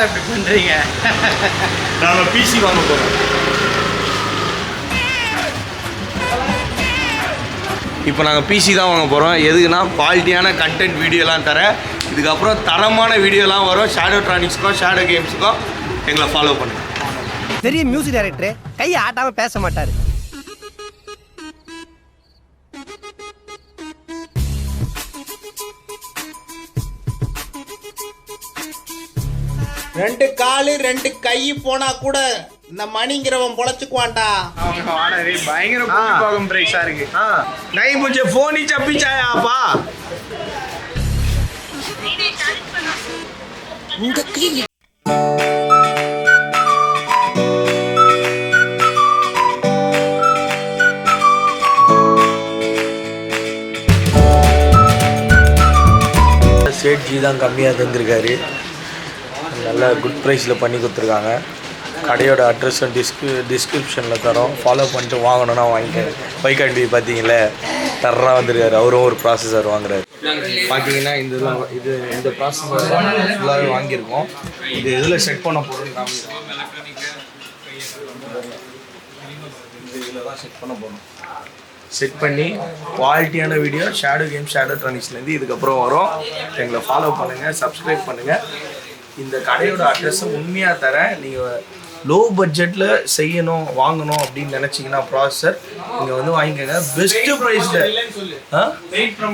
இப்படி பண்ணுறீங்க? நாங்கள் பிசி வாங்க போகிறோம். இப்போ நாங்கள் பிசி தான் வாங்க போகிறோம். எதுக்குன்னா குவாலிட்டியான கண்டென்ட் வீடியோலாம் தரேன். இதுக்கப்புறம் தரமான வீடியோலாம் வரும். ஷேடோ ட்ரானிக்ஸ்க்கும் ஷேடோ கேம்ஸுக்கும் எங்களை ஃபாலோ பண்ணுங்க. பெரிய மியூசிக் டைரக்டர் கையை ஆட்டாமல் பேச மாட்டார். ரெண்டு காலு ரெண்டு கை போனா கூட இந்த மணிங்கிறவன் பொழைச்சுக்குவான்டா. அவங்க வாடகை பயங்கர போகும் பிரைஸா இருக்கு. नहीं मुझे फोन ही चप्पी चाहिए आपा. சேட் ஜி தான் கம்மியாக தந்திருக்காரு. நல்லா குட் ப்ரைஸில் பண்ணி கொடுத்துருக்காங்க. கடையோட அட்ரஸும் டிஸ்கிரிப்ஷனில் தரோம். ஃபாலோ பண்ணிட்டு வாங்கணுன்னா வாங்கிக்கோங்க. பைக்காண்டி பார்த்தீங்களே தர்றா வந்திருக்காரு. அவரும் ஒரு ப்ராசஸர் வாங்குறாரு. பார்த்தீங்கன்னா இந்த ப்ராசஸர் ஃபுல்லாகவே வாங்கியிருக்கோம். இது எதில் செட் பண்ண போகிறோம்? இதில் தான் செட் பண்ண போகிறோம். செட் பண்ணி குவாலிட்டியான வீடியோ ஷேடோ கேம் ஷேடோ ட்ரானிக்ஸ்லேருந்து இதுக்கப்புறம் வரும். எங்களை ஃபாலோ பண்ணுங்கள், சப்ஸ்கிரைப் பண்ணுங்கள். இந்த கடையோட அட்ரஸை உண்மையாக தரேன். நீங்கள் லோ பட்ஜெட்டில் செய்யணும் வாங்கணும் அப்படின்னு நினச்சிங்கன்னா ப்ராசஸர் நீங்கள் வந்து வாங்கிக்கோங்க. பெஸ்ட்டு ப்ரைஸில்.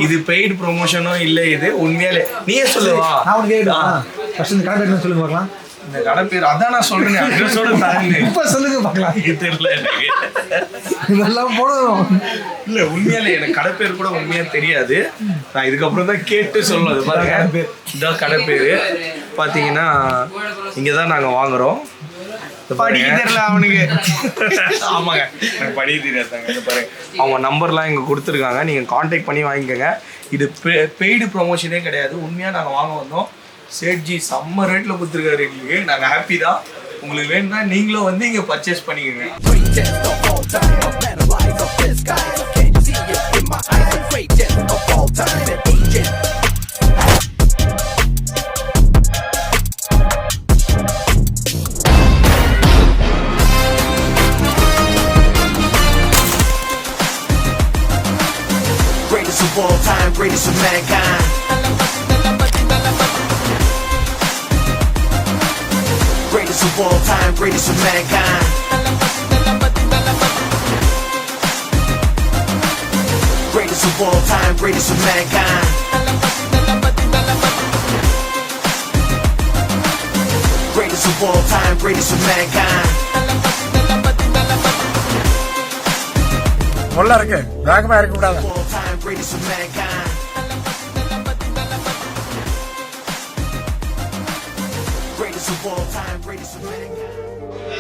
இது பெய்டு ப்ரொமோஷனும் இல்லை. இது உண்மையாலே நீயே சொல்லுவா. சொல்லுங்க பார்க்கலாம். இந்த கடை பேர் அதான் நான் சொல்றேன். அட்ரஸோட தரேன். இப்போ சொல்லுங்க பார்க்கலாம். இது தெரியல எனக்கு. இதெல்லாம் போடணும். இல்லை உண்மையாலே எனக்கு கடை பேர் கூட உண்மையாக தெரியாது. நான் இதுக்கப்புறம் தான் கேட்டு சொல்லணும். பாருங்க இதான் கடை பேர். பார்த்தீங்கன்னா இங்கே தான் நாங்கள் வாங்குகிறோம். படிக்க தெரியல அவனுக்கு. ஆமாங்க எனக்கு படிக்க தெரியாதாங்க. பாருங்க அவங்க நம்பர்லாம் இங்கே கொடுத்துருக்காங்க. நீங்கள் கான்டாக்ட் பண்ணி வாங்கிக்கோங்க. இது பெய்டு ப்ரொமோஷனே கிடையாது. உண்மையாக நாங்கள் வாங்க வந்தோம். சேட்ஜி செம்ம ரேட்டில் கொடுத்துருக்காரு எங்களுக்கு. நாங்கள் ஹாப்பி தான். உங்களுக்கு வேணும்னா நீங்களும் வந்து இங்கே பர்ச்சேஸ் பண்ணிக்கோங்க. Greatest of all time, greatest of mankind. Greatest of all time, greatest of mankind. Greatest of all time, greatest of mankind. Greatest of all time, greatest of mankind. நல்லா இருக்கு. வேகமா இருக்க கூடாது. All time, greatest of mankind. Greatest of all time, greatest of mankind.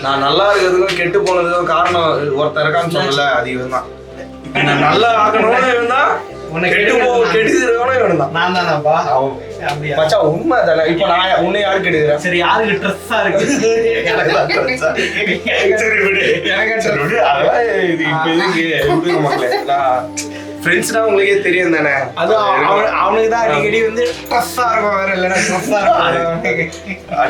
நான் நல்லா இருக்கிறதுக்கும் கெட்டு போனதுக்கும் காரணம் ஒருத்தர் இருக்கான்னு சொல்லல. அது இவன் தான். இப்போ நான் நல்லா ஆகணும்னு இவன் தான். கெடுக்கிறவனும் இவன் தான். நான் தானப்பா. மச்சான் உண்மை தானே. இப்போ நான் உன்னை யாரு கெடுக்கிறேன்? சரி யாருக்கு ட்ரெஸ்ஸா இருக்கு? சரி விடு. சரி விடு. அதெல்லாம் இது இப்போ இதுக்கு மக்களே நான் ஃப்ரெண்ட்ஸ்னா உங்களுக்கே தெரியும் தானே. அது அவனுக்கு தான் அடிக்கடி வந்து ட்ரெஸ்ஸா இருக்கும். வேற இல்லைன்னா ட்ரெஸ்ஸா இருக்கும்.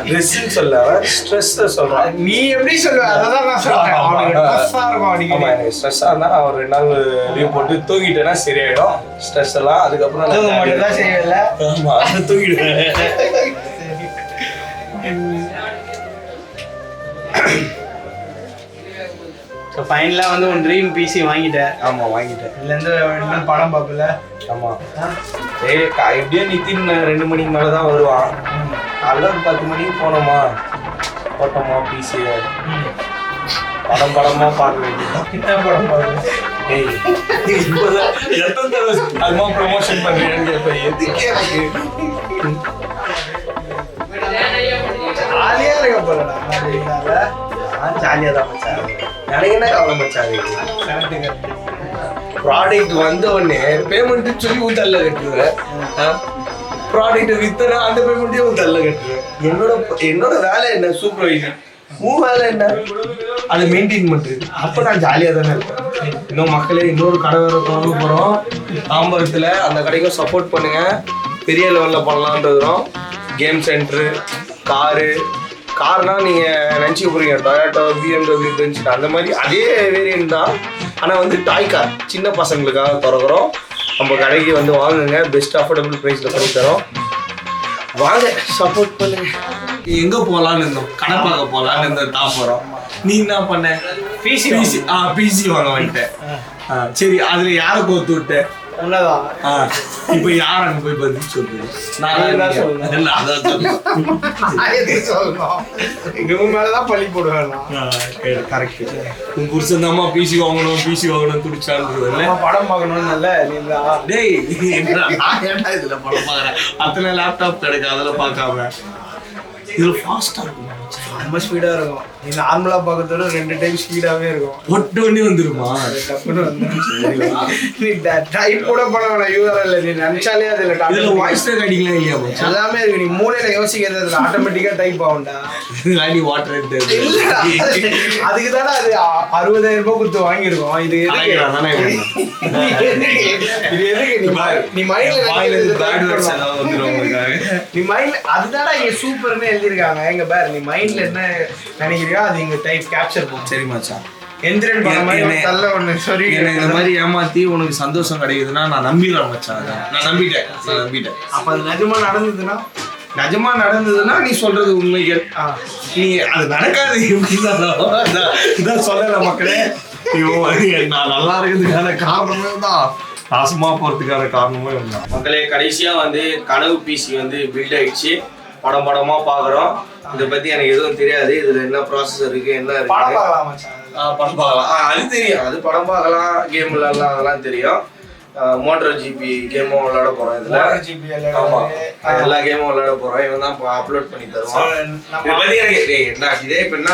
ட்ரெஸ்ஸுன்னு சொல்ல ஸ்ட்ரெஸ் சொல்றான். நீ எப்படி சொல்லுவ? அதான் நான் சொல்றேன். அவனுக்கு ட்ரெஸ்ஸா இருக்கும் அடிக்கடி. ஆமா எனக்கு ஸ்ட்ரெஸ்ஸா இருந்தா நான் ஒரு 2 நாள் லீவ் போட்டு தூங்கிட்டேன்னா சரியாயிடும் ஸ்ட்ரெஸ் எல்லாம். அதுக்கப்புறம் தூங்க மட்டும் தான் செய்யல. ஆமா தூங்கிடுவேன். ஸோ ஃபைனலாக வந்து உன் ட்ரீம் பிசி வாங்கிட்டேன். ஆமாம் வாங்கிட்டேன். இதுலேருந்து படம் பார்ப்பல. ஆமாம் எப்படியோ நித்தின் 2 மணிக்கு மேலே தான் வருவான். காலைல ஒரு 10 மணிக்கு போனோமா போட்டோமா பிசியை படமாக பார்க்க வேண்டியது. என்ன படம் பார்க்கணும்? ஏய் இப்போதான் எத்தனை தடவை அதுமா ப்ரொமோஷன் பண்ணுறேன்னு கேட்பேன். எதுக்கே எனக்கு ஜாலியாக இருக்க போறடா. ஜாலியாக தான் மச்சான். எனக்கு என்ன கவலை மச்சான். ப்ராடக்ட் வந்த உடனே பேமெண்ட் சொல்லி ஊத்தல்ல கட்டுவேன். ப்ராடக்ட் வித்தனா அந்த பேமெண்ட்டையும் ஊத்தல்ல கட்டுவேன். என்னோட வேலை என்ன? சூப்பர்வைசர். உன் வேலை என்ன? அதை மெயின்டைன் பண்ணுறது. அப்போ நான் ஜாலியாக தானே இருப்பேன். இன்னும் மக்களே இன்னொரு கடை வேறு தொடங்க போகிறோம் தாம்பரத்தில். அந்த கடைக்கும் சப்போர்ட் பண்ணுங்கள். பெரிய லெவலில் பண்ணலான்றதும் கேம் சென்ட்ரு, காரு, கார்னா நீங்கள் நினச்சிக்க போகிறீங்க டொயோட்டோ BMW பென்ஸ் அந்த மாதிரி அதே வேரியன்ட் தான். ஆனால் வந்து டாய் கார் சின்ன பசங்களுக்காக திறக்கிறோம். நம்ம கடைக்கு வந்து வாங்குங்க, பெஸ்ட் அஃபோர்டபுள் ப்ரைஸில் பண்ணி தரோம். வாங்க சப்போர்ட் பண்ணுங்க. எங்கே போகலான்னு இருந்தோம், கடை பார்க்க போகலான்னு இருந்தோம். தாம்பரம் நீ என்ன பண்ண? பிசி வாங்க வந்துட்டேன். சரி, அதில் யாரை கோத்து விட்டேன்? உன்னதான். இப்போ யார் அங்கே போய் பதில் சொல்லுங்க. நான் தான் சொல்லுவேன். இல்லை அதான் சொல்லணும். இவன் மேலதான் பழி போடுவேன். கரெக்ட். உன் புருஷன் தான்மா பிசி வாங்கணும் துடிச்சான்னு படம் பார்க்கணும்னு இல்ல நீங்க. டேய் ஏன்டா இதுல படம் பார்க்குறேன்? அத்தனை லேப்டாப் கிடைக்கும், அதில் பார்க்காம இதுல ஃபாஸ்ட்டாக இருக்கும். ரொம்ப ஸ்பீடாக இருக்கும். நீ நார்மலாக பார்க்கறதோட 2 டைம் ஸ்பீடாகவே இருக்கும். ஒட்டோன்னே வந்துருமா? டப்புன்னு நீ டைப் கூட பண்ண வேணாம். யூஆர்எல் நீ நினச்சாலே அதில் வாய்ஸ் ட்ராக் அடிக்கலாம் இல்லையா? எல்லாமே இருக்கு. நீ மூளையில் யோசிக்கிறது அதில் ஆட்டோமேட்டிக்காக டைப் ஆகும்டா. நீ வாட்டர் அதுக்கு தானே அது 60,000 ரூபாய் கொடுத்து வாங்கியிருக்கோம். இது எதுக்கு நீ மைண்ட்ல அதுதானே இங்க சூப்பர்னு எழுதியிருக்காங்க. எங்க பாரு, நீ மைண்ட்ல என்ன நினைக்கிறியோ அது இங்க டைப் கேப்சர் பண்ணும். சரி மச்சான், எந்திரன் படம் மாதிரி தள்ள ஒண்ணு சொல்லி இந்த மாதிரி ஏமாத்தி உனக்கு சந்தோஷம் கிடைக்குதுன்னா நான் நம்பிடுறேன் மச்சான். நான் நம்பிட்டேன். அப்ப அது நிஜமா நடந்ததுன்னா நீ சொல்றது உண்மைகள். நீ அது நடக்காது இதான் சொல்லல மக்களே. நான் நல்லா இருக்கிறதுக்கான காரணமே தான், நாசமா போறதுக்கான காரணமே தான் மக்களே. கடைசியா வந்து கனவு பிசி வந்து பில்ட் ஆயிடுச்சு. படமா பாக்குறோம். இதை பத்தி எனக்கு எதுவும் தெரியாது. இதுல என்ன ப்ராசஸர் இருக்கு, என்ன இருக்கு, படம் பார்க்கலாம். அது தெரியும், அது படம் பார்க்கலாம், கேம் விளையாடலாம், அதெல்லாம் தெரியும். மோட்டர் ஜிபி கேமும் விளையாட போறோம். இதுல எல்லா கேமும் விளையாட போறோம். இவன் தான் அப்லோட் பண்ணி தருவான். இதை பத்தி எனக்கு என்ன இதே இப்ப என்ன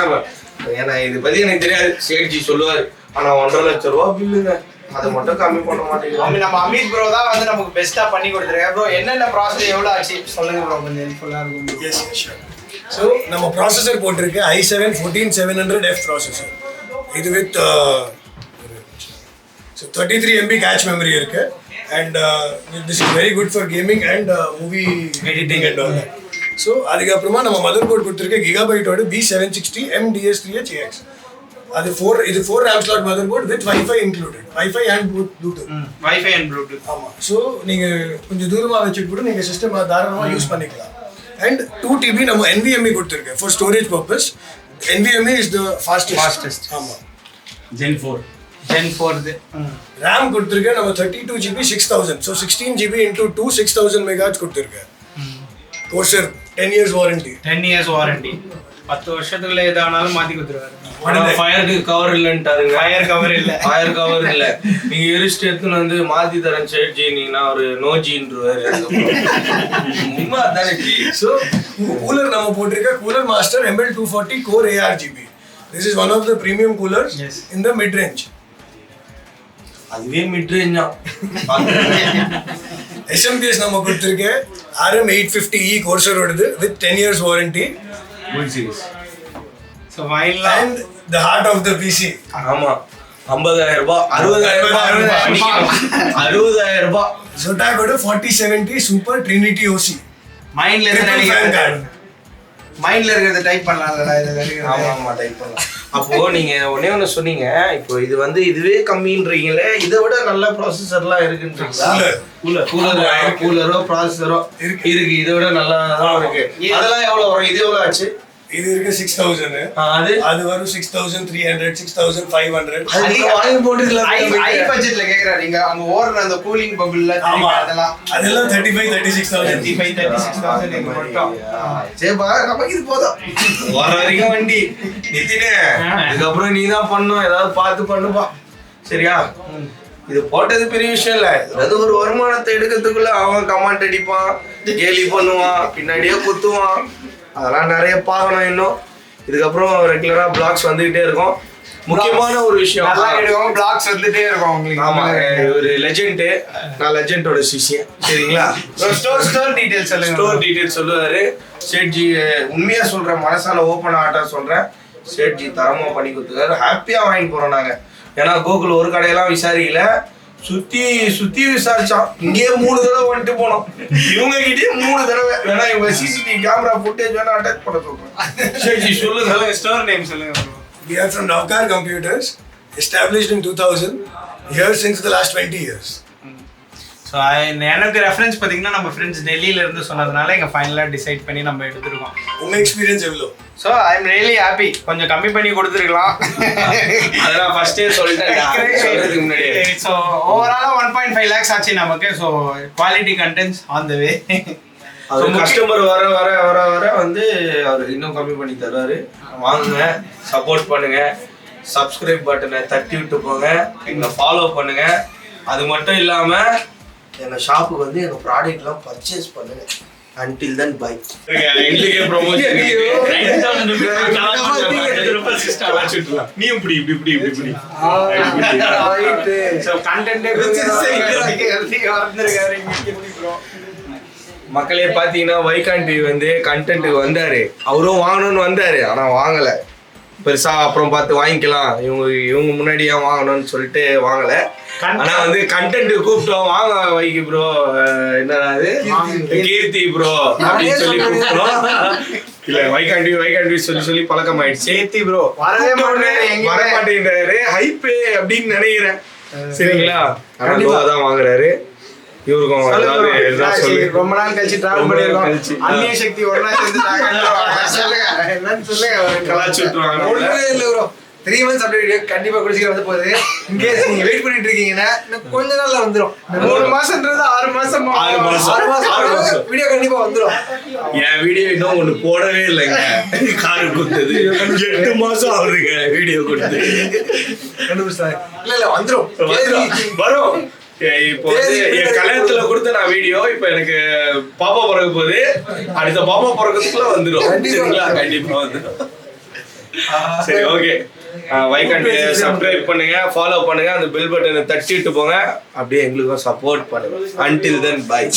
ஏன்னா இதை பத்தி எனக்கு தெரியாது. சேட்ஜி சொல்லுவாரு, ஆனா 1.5 லட்சம் ரூபா பில்லுங்க, அதை மட்டும் கம்மி பண்ண மாட்டேங்குது. நம்ம அமித் ப்ரோ தான் வந்து நமக்கு பெஸ்டா பண்ணி கொடுத்துருக்காரு. ப்ரோ என்னென்ன ப்ராசஸ் எவ்வளவு ஆச்சு சொல்லுங்க ப்ரோ, கொஞ்சம் ஹெல்ப்ஃபுல்லா இருக்கும். Yes sure. ஸோ நம்ம ப்ராசஸர் போட்டிருக்கு i7 14700F ப்ராசஸர். இது வித் 33 MB கேட்ச் மெமரி இருக்கு. And this is very good for gaming and movie editing and all. So அதுக்கப்புறமா நம்ம மதர் போர்ட் கொடுத்துருக்க கிகாபைட்டோட B760 MDS3HAX. அது 4 RAM slot motherboard with Wi-Fi included. Wi-Fi and Bluetooth. Wi-Fi and Bluetooth. ஆமா. So நீங்கள் கொஞ்சம் தூரமாக வச்சுட்டு கூட நீங்கள் சிஸ்டம் தாராளமாக யூஸ் பண்ணிக்கலாம். அண்ட் 2 TB நம்ம NVMe கொடுத்துருக்கேன் for storage purpose. NVMe is the fastest. ஆமாம். Gen 4 RAM கொடுத்துருக்கேன் நம்ம 32 GB 6000. So 16 GB into 2 6000 MHz கொடுத்துருக்கேன். Corsair 10 years warranty. 10 years warranty. 10 வருஷத்துக்குள்ள எதானாலும் மாத்தி கொடுத்துருவாரு. ஃபயருக்கு கவர் இல்லைன்ட்டாருங்க. ஃபயர் கவர் இல்ல. நீங்க எரிஸ்ட் எடுத்துன்னு வந்து மாத்தி தரேன் சேட்ஜி, நீங்கன்னா ஒரு நோஜின்றுவாரு. உண்மை அதானே ஜி. ஸோ கூலர் நம்ம போட்டிருக்க cooler master ML240 Core ARGB. This is one of the premium coolers in the mid range. அதுவே மிட் ரேஞ்சா. SMPS நம்ம கொடுத்துருக்க RM850E Corsair ஓடுது with 10 years warranty. Good series. So finally And the heart of the PC. ஆமா, 50,000 ரூபாய் 60,000 ரூபாய். Zotac 4070 Super Trinity OC. மைண்ட்ல இருக்கிறத type பண்ணலாம்லடா இதுல இருக்கிறது. ஆமா டைப் பண்ணலாம். அப்போ நீங்க ஒண்ணு சொன்னீங்க, இப்போ இது வந்து இதுவே கம்மின்றீங்களே, இதை விட நல்ல ப்ராசஸர்லாம் இருக்குன்றீங்களா? கூலரோ ப்ராசஸரோ இருக்கு. இதை விட நல்லா இருக்கு. அதெல்லாம் எவ்வளவு வரும்? இது எவ்வளவு ஆச்சு? இது இருக்கு 6000. அது வரும் 6300 6500. அது வாங்கி போட்டுல ஹை பட்ஜெட்ல கேக்குறாரு. நீங்க அங்க ஓடுற அந்த கூலிங் பபிள்ல அதெல்லாம் 35-36,000 நீங்க மட்டும். சேபா நமக்கு இது போதும். வர வரைக்கும் வண்டி நித்தினே. இதுக்கப்புறம் நீ தான் பண்ணணும், ஏதாவது பார்த்து பண்ணுப்பா. சரியா? இது போட்டது பெரிய விஷயம் இல்ல. அது ஒரு வருமானத்தை எடுக்கிறதுக்குள்ள அவன் கமெண்ட் அடிப்பான், கேலி பண்ணுவான், பின்னாடியே குத்துவான். அதெல்லாம் நிறைய பார்க்கணும் இன்னும். இதுக்கப்புறம் ரெகுலரா பிளாக்ஸ் வந்துகிட்டே இருக்கும். முக்கியமான ஒரு விஷயம், பிளாக்ஸ் வந்துட்டே இருக்கும் உங்களுக்கு. ஆமா, ஒரு லெஜெண்ட். நான் லெஜெண்டோட சிஷ்யன். சரிங்களா? ஸ்டோர் டீடைல்ஸ் சொல்லுங்க. ஸ்டோர் டீடைல்ஸ் சொல்லுவாரு சேட்ஜி. உண்மையா சொல்றேன், மனசால ஓப்பன் ஆட்டா சொல்றேன். சேட்ஜி தரமா பண்ணி கொடுத்துருக்காரு. ஹாப்பியா வாங்கி போறோம் நாங்க. ஏன்னா கோகுல் ஒரு கடையெல்லாம் விசாரிக்கல, சுத்தி விசாரிச்சான். இங்கேயே 3 தடவை வந்துட்டு போனோம். இவங்க கிட்டே 3 தடவை. வேணா இவங்க சிசிடிவி கேமரா ஃபுட்டேஜ் வேணா அட்டாச் பண்ண சொல்றேன். சரி சொல்லுங்க, ஸ்டோர் நேம் சொல்லுங்க. We are from Navkar Computers, established in 2000, here since the last 20 years. So எனக்கு ரெஃபரன்ஸ் பார்த்தீங்கன்னா நம்ம ஃப்ரெண்ட்ஸ் டெல்லியில இருந்து சொன்னதுனால எங்கள் ஃபைனலாக டிசைட் பண்ணி நம்ம எடுத்துருக்கோம். உங்க எக்ஸ்பீரியன்ஸ் எவ்வளோ? So I am really happy. கொஞ்சம் கம்மி பண்ணி கொடுத்துருக்கலாம். அதெல்லாம் ஃபர்ஸ்டே சொல்லிட்டேன் முன்னாடியே. ஸோ ஓவராலாக 1.5 lakhs ஆச்சு நமக்கு. So quality contents on the way. Customer வர வர வர வர வந்து அவர் இன்னும் கம்மி பண்ணி தருவாரு. வாங்குங்க, சப்போர்ட் பண்ணுங்க, சப்ஸ்கிரைப் பட்டனை தட்டி விட்டு போங்க, எங்களை ஃபாலோ பண்ணுங்க. அது மட்டும் இல்லாம எங்க ஷாப்புக்கு வந்து எங்க ப்ராடக்ட்லாம் பர்ச்சேஸ் பண்ணுங்க. Until then, bye. எங்களுக்கே ப்ரமோஷன். நீ இப்படி இப்படி இப்படி இப்படி இப்படி. ஸோ கண்டென்ட் மக்களே பாத்தீங்கன்னா வைகாண்ட் வந்து கண்டென்ட்டுக்கு வந்தாரு. அவரும் வாங்கணும்னு வந்தாரு, ஆனா வாங்கல. பெருசா அப்புறம் பார்த்து வாங்கிக்கலாம், இவங்க முன்னாடியே வாங்கணும்னு சொல்லிட்டு வாங்கல. ஆனா வந்து கண்டென்ட் கூப்பிட்டோம், வாங்க வைகி ப்ரோ, என்னடா அது கீர்த்தி ப்ரோ அப்படின்னு சொல்லி கூப்பிட்டோம். இல்ல வைகாண்டி சொல்லி பழக்கம் ஆயிடுச்சு. கீர்த்தி ப்ரோ வரவே மாட்டேங்கிறாரு, ஹைப்பே அப்படின்னு நினைக்கிறேன். சரிங்களா? தான் வாங்குறாரு. இவருக்கும் ரொம்ப நாள் கழிச்சு டிராவல் பண்ணிருக்கோம். அந்நிய சக்தி ஒண்ணா சேர்ந்து சொல்லுங்க. 3 months அப்படியே கண்டிப்பா குடிச்சிட்டு வந்து போகுது. இங்கே நீங்க வெயிட் பண்ணிட்டு இருக்கீங்கன்னா கொஞ்ச நாள்ல வந்துரும். 3 மாசம்ன்றது 6 மாசம். 6 மாசம் வீடியோ கண்டிப்பா வந்துரும். என் வீடியோ இன்னும் ஒண்ணு போடவே இல்லைங்க. காரு கொடுத்தது 8 மாசம் ஆகுதுங்க வீடியோ கொடுத்து. இல்ல வந்துரும் வரும். இப்போ வந்து என் கல்யாணத்துல கொடுத்த நான் வீடியோ இப்ப எனக்கு பாப்பா பிறகு போகுது. அடுத்த பாப்பா பிறகுக்குள்ள வந்துடும். சரிங்களா? கண்டிப்பா வந்துடும். சரி, ஓகே. வைகாண்ட் சப்ஸ்கிரைப் பண்ணுங்க, ஃபாலோ பண்ணுங்க, அந்த பெல் பட்டனை தட்டிட்டு போங்க. அப்படியே எங்களுக்கும் சப்போர்ட் பண்ணுங்க. Until then, bye.